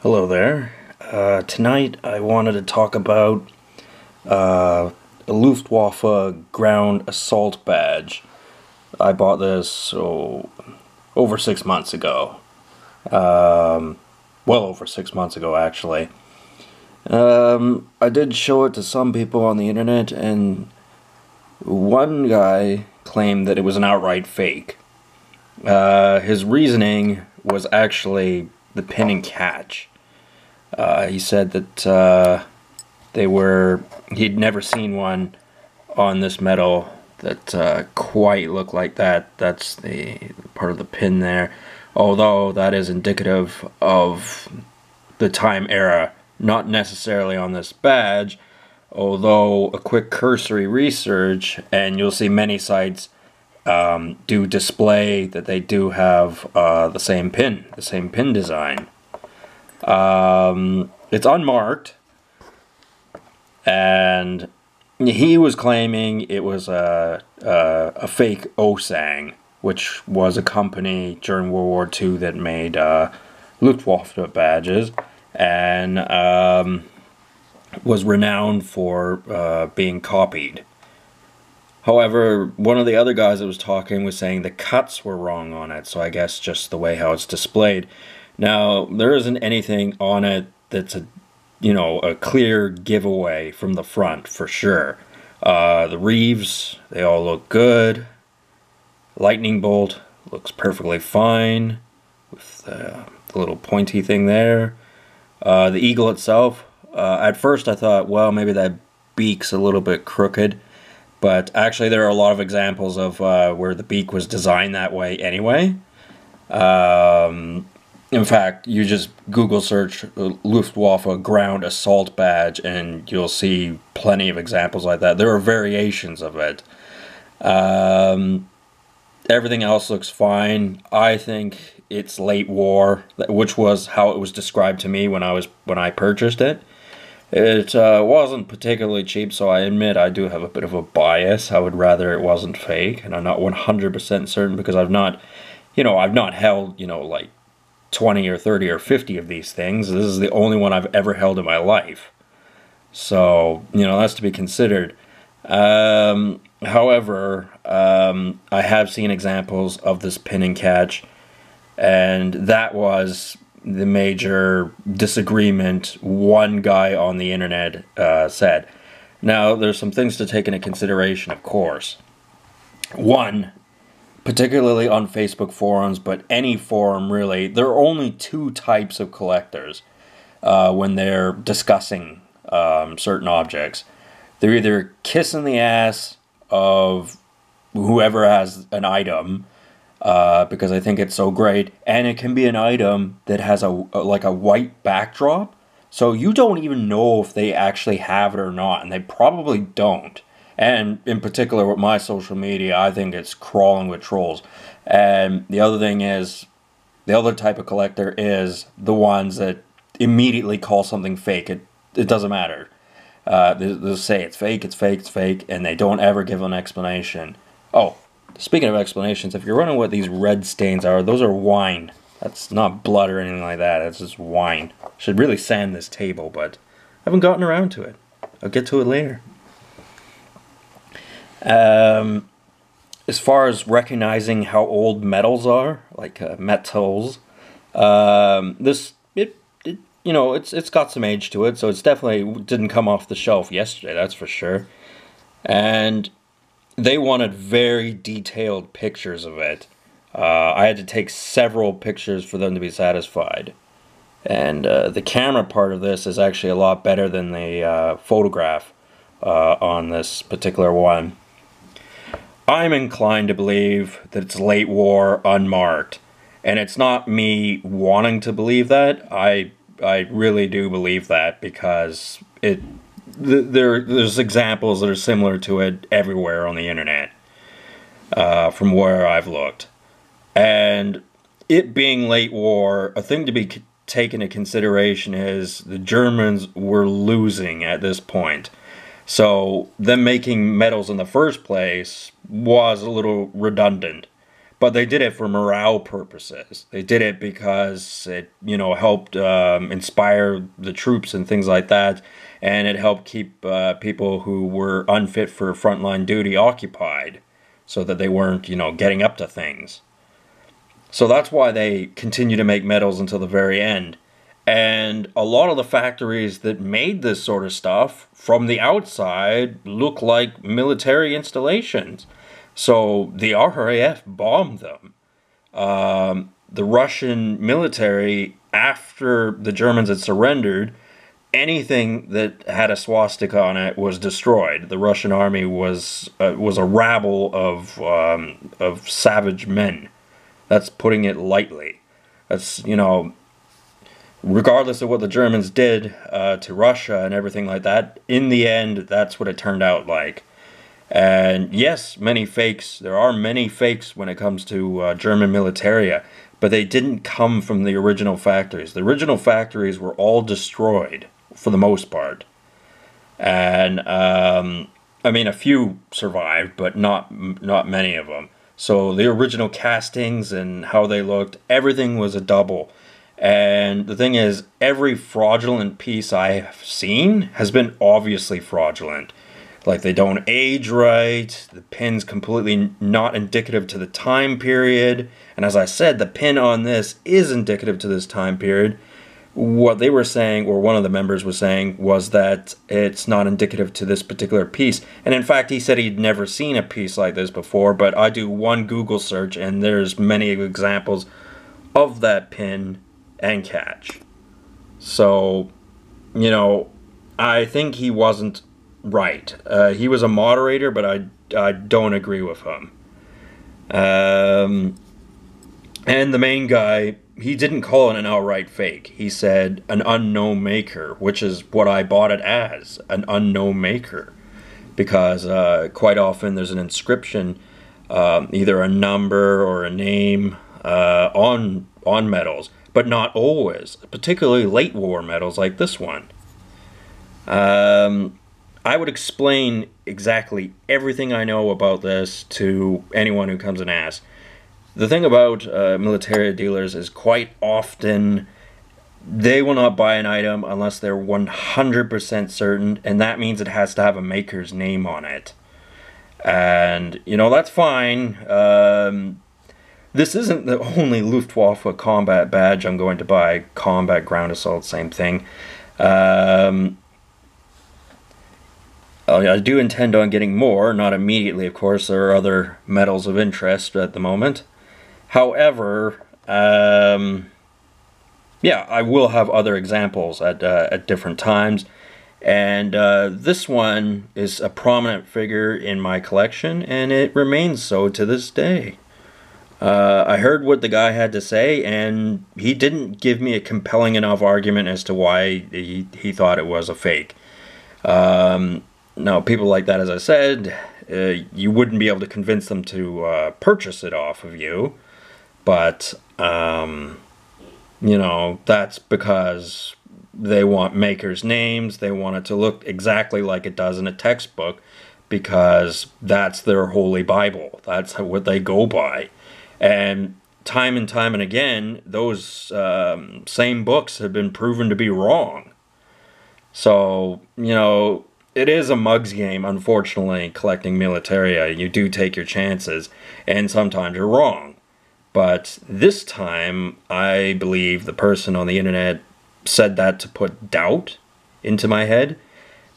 Hello there. Tonight I wanted to talk about a Luftwaffe Ground Assault badge. I bought this over 6 months ago. Well over 6 months ago, actually. I did show it to some people on the internet, and one guy claimed that it was an outright fake. His reasoning was actually the pin and catch. He said that he'd never seen one on this metal that quite looked like that. That's the part of the pin there. Although that is indicative of the time era, not necessarily on this badge. Although a quick cursory research, and you'll see many sites do display that they do have the same pin design. It's unmarked, and he was claiming it was a fake Osang, which was a company during World War II that made Luftwaffe badges, and was renowned for being copied. However, one of the other guys that was talking was saying the cuts were wrong on it, so I guess just the way how it's displayed. Now, there isn't anything on it that's a clear giveaway from the front, for sure. The reeves, they all look good. Lightning bolt looks perfectly fine with the little pointy thing there. The eagle itself, at first I thought, well, maybe that beak's a little bit crooked. But actually there are a lot of examples of where the beak was designed that way anyway. In fact, you just Google search Luftwaffe Ground Assault badge and you'll see plenty of examples like that. There are variations of it. Everything else looks fine. I think it's late war, which was how it was described to me when I purchased it. It wasn't particularly cheap, so I admit I do have a bit of a bias. I would rather it wasn't fake, and I'm not 100% certain because I've not held, like 20 or 30 or 50 of these things. This is the only one I've ever held in my life. So, that's to be considered. However, I have seen examples of this pin and catch, and that was the major disagreement one guy on the internet said. Now, there's some things to take into consideration, of course. One, particularly on Facebook forums, but any forum really, there are only two types of collectors when they're discussing certain objects. They're either kissing the ass of whoever has an item, because I think it's so great, and it can be an item that has a white backdrop, so you don't even know if they actually have it or not, and they probably don't. And in particular with my social media, I think it's crawling with trolls. And the other thing is, the other type of collector is the ones that immediately call something fake. It doesn't matter. They'll say it's fake, it's fake, it's fake, and they don't ever give an explanation. Oh, speaking of explanations, if you're wondering what these red stains are, those are wine. That's not blood or anything like that. It's just wine. Should really sand this table, but I haven't gotten around to it. I'll get to it later. As far as recognizing how old metals are, like metals, it's got some age to it, so it's definitely didn't come off the shelf yesterday. That's for sure. And they wanted very detailed pictures of it. I had to take several pictures for them to be satisfied. And the camera part of this is actually a lot better than the photograph on this particular one. I'm inclined to believe that it's late war, unmarked. And it's not me wanting to believe that. I really do believe that because there's examples that are similar to it everywhere on the internet, from where I've looked. And it being late war, a thing to be taken into consideration is the Germans were losing at this point. So them making medals in the first place was a little redundant. But they did it for morale purposes. They did it because it, helped inspire the troops and things like that, and it helped keep people who were unfit for frontline duty occupied, so that they weren't, getting up to things. So that's why they continue to make medals until the very end. And a lot of the factories that made this sort of stuff, from the outside, look like military installations. So the RAF bombed them. The Russian military, after the Germans had surrendered, anything that had a swastika on it was destroyed. The Russian army was a rabble of savage men. That's putting it lightly. That's, regardless of what the Germans did to Russia and everything like that, in the end, that's what it turned out like. And yes, there are many fakes when it comes to German militaria, but they didn't come from the original factories. The original factories were all destroyed, for the most part. And, a few survived, but not many of them. So the original castings and how they looked, everything was a double. And the thing is, every fraudulent piece I have seen has been obviously fraudulent. Like, they don't age right, the pin's completely not indicative to the time period, and as I said, the pin on this is indicative to this time period. What they were saying, or one of the members was saying, was that it's not indicative to this particular piece. And in fact, he said he'd never seen a piece like this before, but I do one Google search, and there's many examples of that pin and catch. So, I think he wasn't right. He was a moderator, but I don't agree with him. And the main guy, he didn't call it an outright fake. He said an unknown maker, which is what I bought it as, an unknown maker. Because quite often there's an inscription, either a number or a name on medals, but not always, particularly late war medals like this one. I would explain exactly everything I know about this to anyone who comes and asks. The thing about militaria dealers is quite often they will not buy an item unless they're 100% certain, and that means it has to have a maker's name on it. And, that's fine. This isn't the only Luftwaffe combat badge I'm going to buy. Combat Ground Assault, same thing. I do intend on getting more, not immediately, of course. There are other medals of interest at the moment. However, I will have other examples at different times. And this one is a prominent figure in my collection, and it remains so to this day. I heard what the guy had to say, and he didn't give me a compelling enough argument as to why he thought it was a fake. Now, people like that, as I said, you wouldn't be able to convince them to purchase it off of you. But, that's because they want makers' names. They want it to look exactly like it does in a textbook, because that's their holy Bible. That's what they go by. And time and again, those same books have been proven to be wrong. So, it is a mug's game, unfortunately, collecting militaria. You do take your chances, and sometimes you're wrong. But this time, I believe the person on the internet said that to put doubt into my head,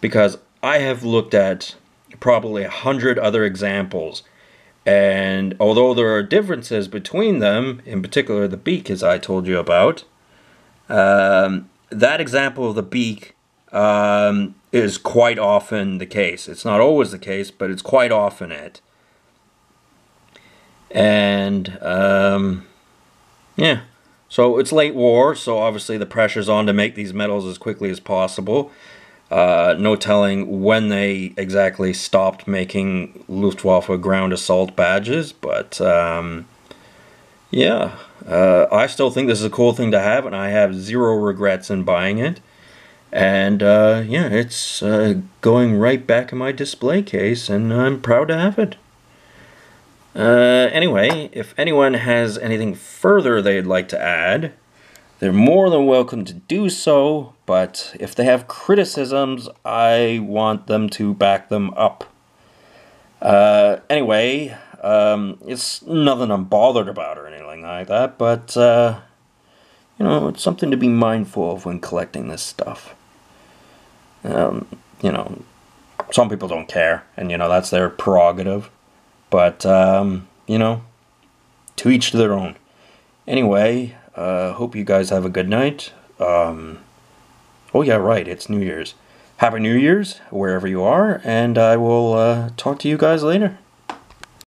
because I have looked at probably 100 other examples, and although there are differences between them, in particular the beak, as I told you about, that example of the beak is quite often the case. It's not always the case, but it's quite often it. And, so it's late war, so obviously the pressure's on to make these medals as quickly as possible. No telling when they exactly stopped making Luftwaffe Ground Assault badges, but, I still think this is a cool thing to have, and I have zero regrets in buying it. And, it's going right back in my display case, and I'm proud to have it. Anyway, if anyone has anything further they'd like to add, they're more than welcome to do so, but if they have criticisms, I want them to back them up. Anyway, it's nothing I'm bothered about or anything like that, but, you know, it's something to be mindful of when collecting this stuff. You know, some people don't care, and, you know, that's their prerogative. But, you know, to each their own. Anyway, hope you guys have a good night. Oh yeah, right, it's New Year's. Happy New Year's, wherever you are, and I will talk to you guys later.